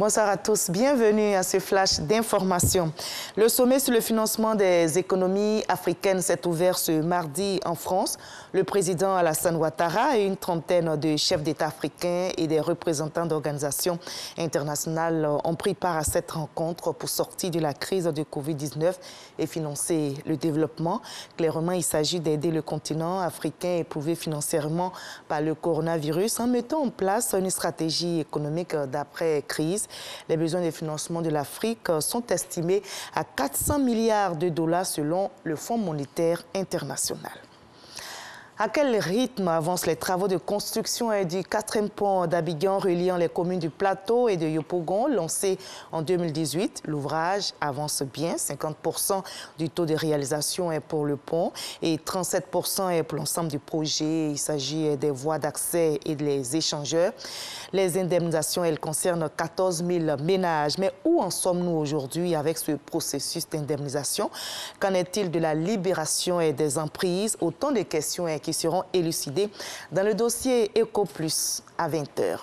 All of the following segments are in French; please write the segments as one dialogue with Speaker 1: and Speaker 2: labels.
Speaker 1: Bonsoir à tous, bienvenue à ce flash d'information. Le sommet sur le financement des économies africaines s'est ouvert ce mardi en France. Le président Alassane Ouattara et une trentaine de chefs d'État africains et des représentants d'organisations internationales ont pris part à cette rencontre pour sortir de la crise de Covid-19 et financer le développement. Clairement, il s'agit d'aider le continent africain éprouvé financièrement par le coronavirus en mettant en place une stratégie économique d'après-crise. Les besoins de financement de l'Afrique sont estimés à 400 milliards de dollars selon le Fonds monétaire international. À quel rythme avancent les travaux de construction du 4e pont d'Abidjan reliant les communes du Plateau et de Yopougon, lancé en 2018? L'ouvrage avance bien, 50% du taux de réalisation est pour le pont et 37% est pour l'ensemble du projet. Il s'agit des voies d'accès et des échangeurs. Les indemnisations, elles concernent 14 000 ménages. Mais où en sommes-nous aujourd'hui avec ce processus d'indemnisation? Qu'en est-il de la libération et des emprises? Autant de questions qui seront élucidées dans le dossier EcoPlus à 20h.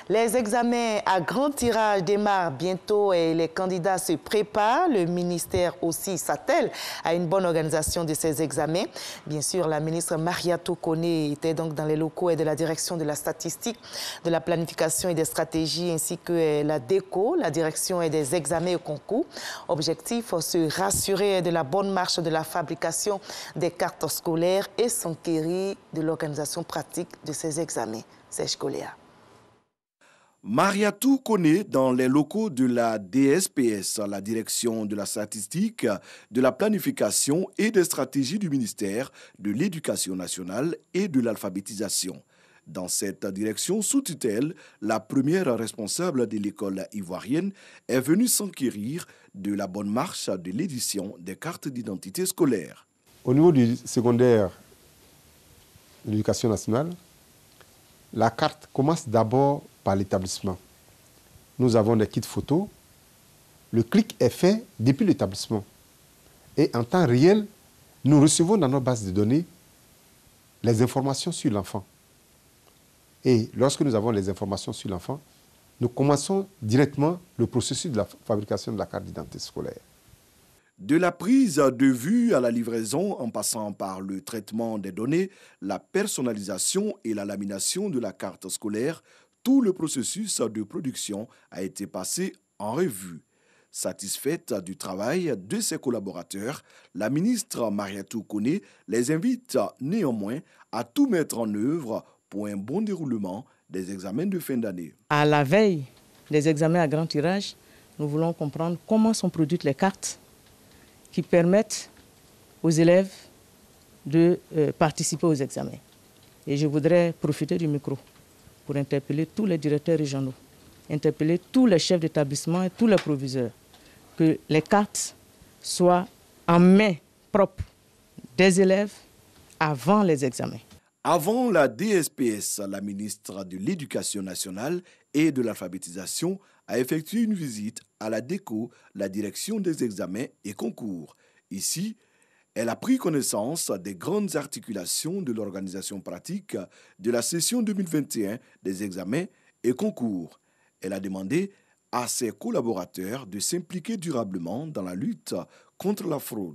Speaker 1: Les examens à grand tirage démarrent bientôt et les candidats se préparent. Le ministère aussi s'attelle à une bonne organisation de ces examens. Bien sûr, la ministre Mariatou Koné était donc dans les locaux de la direction de la statistique, de la planification et des stratégies, ainsi que la DECO, la direction des examens et concours. Objectif, se rassurer de la bonne marche de la fabrication des cartes scolaires et s'enquérir de l'organisation pratique de ces examens. Serge Koléa.
Speaker 2: Mariatou Koné dans les locaux de la DSPS, la direction de la statistique, de la planification et des stratégies du ministère de l'Éducation nationale et de l'alphabétisation. Dans cette direction sous tutelle, la première responsable de l'école ivoirienne est venue s'enquérir de la bonne marche de l'édition des cartes d'identité scolaire.
Speaker 3: Au niveau du secondaire de l'Éducation nationale, la carte commence d'abord par l'établissement. Nous avons des kits photos. Le clic est fait depuis l'établissement. Et en temps réel, nous recevons dans nos bases de données les informations sur l'enfant. Et lorsque nous avons les informations sur l'enfant, nous commençons directement le processus de la fabrication de la carte d'identité scolaire.
Speaker 2: De la prise de vue à la livraison en passant par le traitement des données, la personnalisation et la lamination de la carte scolaire, tout le processus de production a été passé en revue. Satisfaite du travail de ses collaborateurs, la ministre Mariatou Koné les invite néanmoins à tout mettre en œuvre pour un bon déroulement des examens de fin d'année.
Speaker 4: À la veille des examens à grand tirage, nous voulons comprendre comment sont produites les cartes qui permettent aux élèves de participer aux examens. Et je voudrais profiter du micro pour interpeller tous les directeurs régionaux, interpeller tous les chefs d'établissement et tous les proviseurs, que les cartes soient en main propre des élèves avant les examens.
Speaker 2: Avant la DSPS, la ministre de l'Éducation nationale et de l'alphabétisation a effectué une visite à la DECO, la direction des examens et concours. Ici, elle a pris connaissance des grandes articulations de l'organisation pratique de la session 2021 des examens et concours. Elle a demandé à ses collaborateurs de s'impliquer durablement dans la lutte contre la fraude.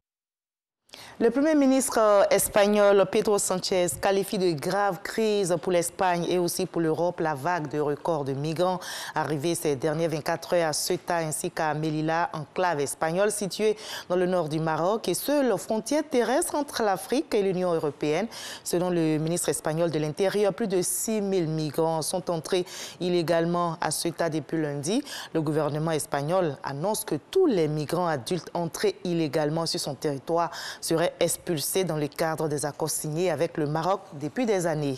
Speaker 1: Le Premier ministre espagnol Pedro Sánchez qualifie de grave crise pour l'Espagne et aussi pour l'Europe la vague de records de migrants arrivés ces dernières 24 heures à Ceuta ainsi qu'à Melilla, enclave espagnole située dans le nord du Maroc et seule frontière terrestre entre l'Afrique et l'Union européenne. Selon le ministre espagnol de l'Intérieur, plus de 6 000 migrants sont entrés illégalement à Ceuta depuis lundi. Le gouvernement espagnol annonce que tous les migrants adultes entrés illégalement sur son territoire seraient expulsés dans le cadre des accords signés avec le Maroc depuis des années.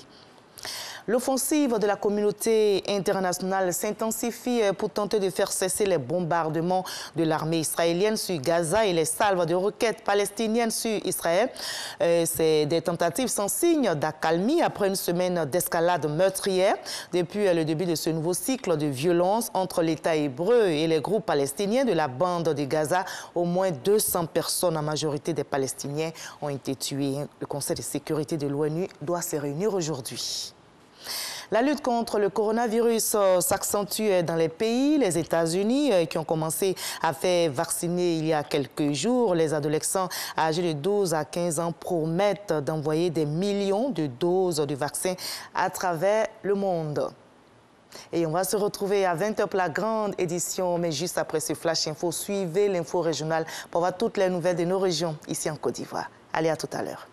Speaker 1: L'offensive de la communauté internationale s'intensifie pour tenter de faire cesser les bombardements de l'armée israélienne sur Gaza et les salves de roquettes palestiniennes sur Israël. C'est des tentatives sans signe d'accalmie après une semaine d'escalade meurtrière. Depuis le début de ce nouveau cycle de violence entre l'État hébreu et les groupes palestiniens de la bande de Gaza, au moins 200 personnes, en majorité des Palestiniens, ont été tuées. Le Conseil de sécurité de l'ONU doit se réunir aujourd'hui. La lutte contre le coronavirus s'accentue dans les pays. Les États-Unis, qui ont commencé à faire vacciner il y a quelques jours, les adolescents âgés de 12 à 15 ans promettent d'envoyer des millions de doses de vaccins à travers le monde. Et on va se retrouver à 20h pour la grande édition, mais juste après ce Flash Info, suivez l'info régionale pour voir toutes les nouvelles de nos régions ici en Côte d'Ivoire. Allez, à tout à l'heure.